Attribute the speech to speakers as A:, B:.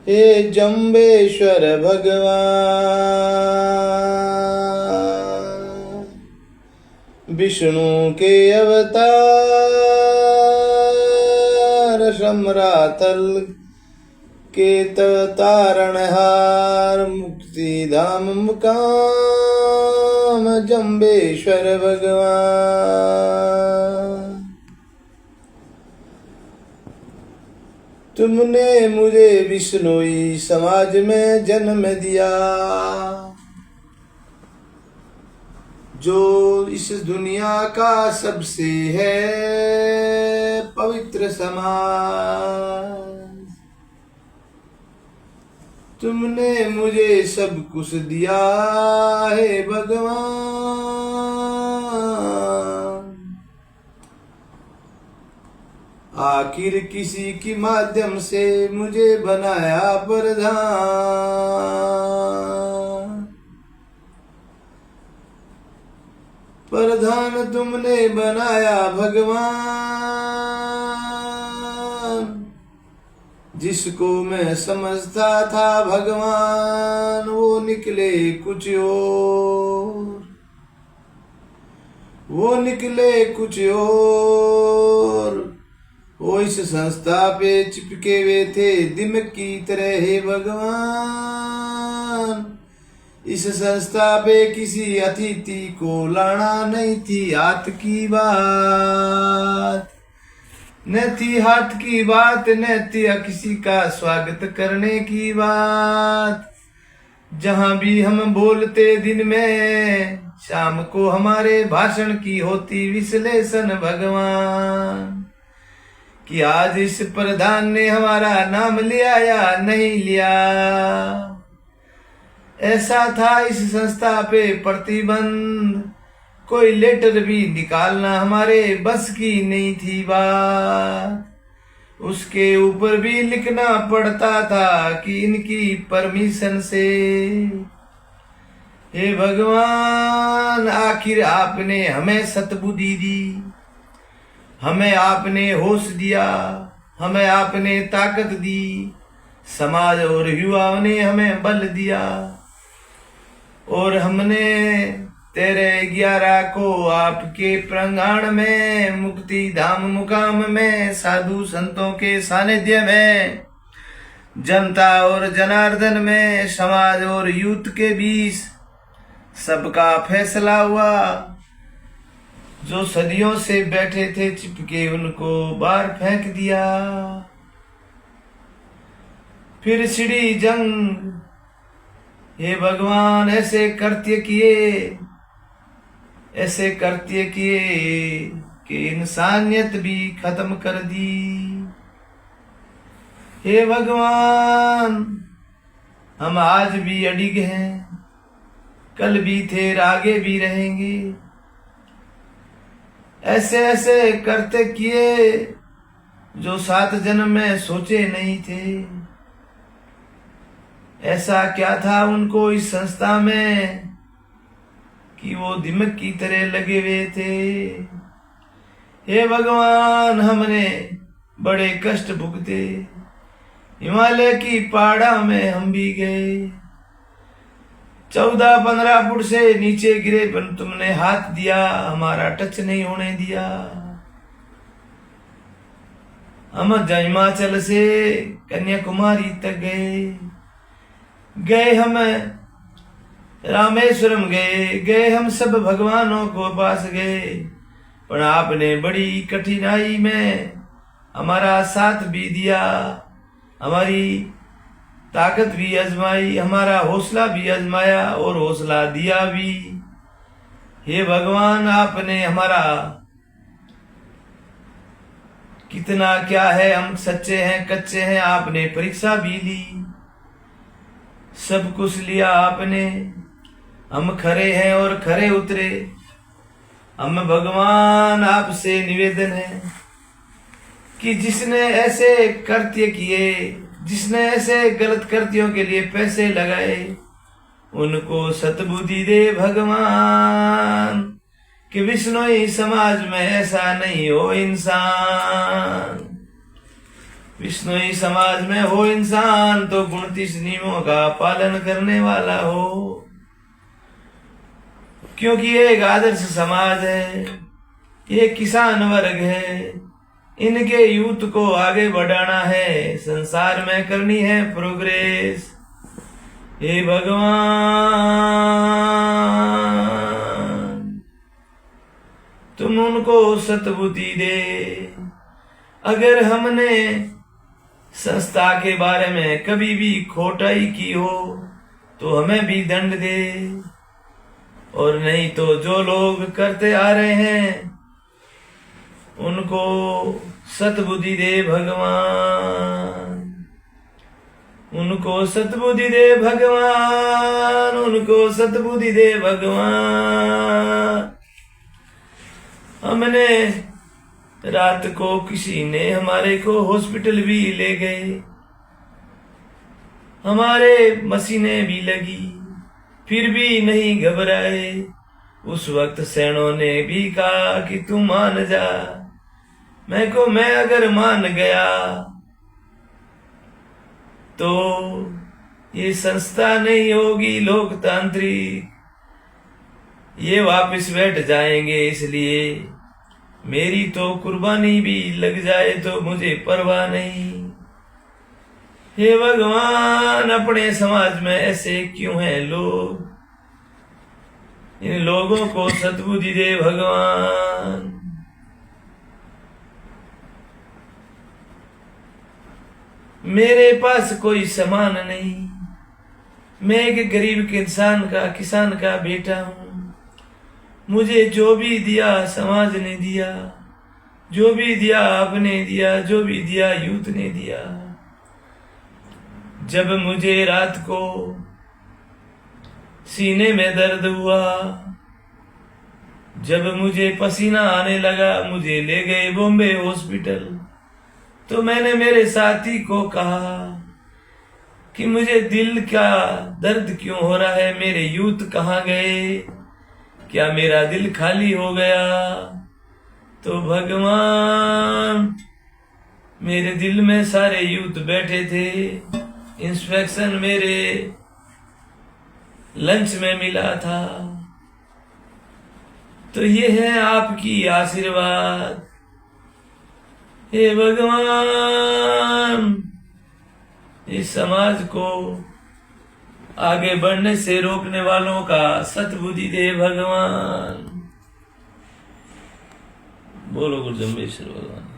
A: हे जम्बेश्वर भगवान, विष्णु के अवतार, शमरातल के तारणहार, मुक्ति धाम मुकाम जम्बेश्वर भगवान। तुमने मुझे विष्णुई समाज में जन्म दिया, जो इस दुनिया का सबसे है पवित्र समाज। तुमने मुझे सब कुछ दिया है भगवान, आखिर किसी की माध्यम से मुझे बनाया प्रधान। प्रधान तुमने बनाया भगवान, जिसको मैं समझता था भगवान वो निकले कुछ और, वो निकले कुछ और। वो इस संस्था पे चिपके हुए थे दिमक की तरह हे भगवान। इस संस्था पे किसी अतिथि को लाना नहीं थी हाथ की बात, न थी हाथ की बात, न थी किसी का स्वागत करने की बात। जहां भी हम बोलते दिन में, शाम को हमारे भाषण की होती विश्लेषण भगवान, कि आज इस प्रधान ने हमारा नाम लिया या नहीं लिया। ऐसा था इस संस्था पे प्रतिबंध, कोई लेटर भी निकालना हमारे बस की नहीं थी बात। उसके ऊपर भी लिखना पड़ता था कि इनकी परमिशन से। हे भगवान, आखिर आपने हमें सतबुद्धि दी, हमें आपने होश दिया, हमें आपने ताकत दी, समाज और युवाओं ने हमें बल दिया, और हमने तेरे 11 को आपके प्रांगण में, मुक्ति धाम मुकाम में, साधु संतों के सानिध्य में, जनता और जनार्दन में, समाज और यूथ के बीच सबका फैसला हुआ। जो सदियों से बैठे थे चिपके उनको बाहर फेंक दिया। फिर छिड़ी जंग, हे भगवान ऐसे कृत्य किए, ऐसे कृत्य किए कि इंसानियत भी खत्म कर दी। हे भगवान, हम आज भी अडिग हैं, कल भी थे आगे भी रहेंगे। ऐसे ऐसे करते किए जो 7 जन्म में सोचे नहीं थे। ऐसा क्या था उनको इस संस्था में कि वो दिमक की तरह लगे हुए थे। हे भगवान, हमने बड़े कष्ट भुगते, हिमालय की पहाड़ा में हम भी गए, 14-15 फुट से नीचे गिरे, पर तुमने हाथ दिया, हमारा टच नहीं होने दिया। हम हिमाचल से कन्याकुमारी तक गए हम रामेश्वरम गए हम सब भगवानों को पास गए, पर आपने बड़ी कठिनाई में हमारा साथ भी दिया, हमारी ताकत भी आजमाई, हमारा हौसला भी आजमाया और हौसला दिया भी। हे भगवान, आपने हमारा कितना क्या है, हम सच्चे हैं कच्चे हैं, आपने परीक्षा भी ली, सब कुछ लिया आपने। हम खरे हैं और खरे उतरे। हम भगवान आपसे निवेदन है कि जिसने ऐसे कृत्य किए, जिसने ऐसे गलत कृत्यों के लिए पैसे लगाए, उनको सतबुद्धि दे भगवान, कि विष्णोई समाज में ऐसा नहीं हो इंसान। विष्णुई समाज में हो इंसान तो 29 नियमों का पालन करने वाला हो, क्योंकि ये एक आदर्श समाज है, ये किसान वर्ग है, इनके यूथ को आगे बढ़ाना है, संसार में करनी है प्रोग्रेस। हे भगवान तुम उनको सतबुद्धि दे। अगर हमने संस्था के बारे में कभी भी खोटाई की हो तो हमें भी दंड दे, और नहीं तो जो लोग करते आ रहे हैं उनको सतबुद्धि दे भगवान, उनको सतबुद्धि दे भगवान, उनको सतबुद्धि दे भगवान। हमने रात को किसी ने हमारे को हॉस्पिटल भी ले गए, हमारे मशीनें भी लगी, फिर भी नहीं घबराए। उस वक्त सैनों ने भी कहा कि तू मान जा। मैं अगर मान गया तो ये संस्था नहीं होगी लोकतांत्रिक, ये वापस बैठ जाएंगे। इसलिए मेरी तो कुर्बानी भी लग जाए तो मुझे परवाह नहीं। हे भगवान अपने समाज में ऐसे क्यों हैं लोग, इन लोगों को सद्बुद्धि दे भगवान। मेरे पास कोई सामान नहीं, मैं एक गरीब किसान का बेटा हूं। मुझे जो भी दिया समाज ने दिया, जो भी दिया आपने दिया, जो भी दिया यूथ ने दिया। जब मुझे रात को सीने में दर्द हुआ, जब मुझे पसीना आने लगा, मुझे ले गए बॉम्बे हॉस्पिटल। तो मैंने मेरे साथी को कहा कि मुझे दिल का दर्द क्यों हो रहा है, मेरे यूथ कहाँ गए, क्या मेरा दिल खाली हो गया। तो भगवान मेरे दिल में सारे यूथ बैठे थे। इंस्पेक्शन मेरे लंच में मिला था। तो ये है आपकी आशीर्वाद। हे भगवान इस समाज को आगे बढ़ने से रोकने वालों का सद्बुद्धि दे भगवान। बोलो गुरु जम्बेश्वर भगवान।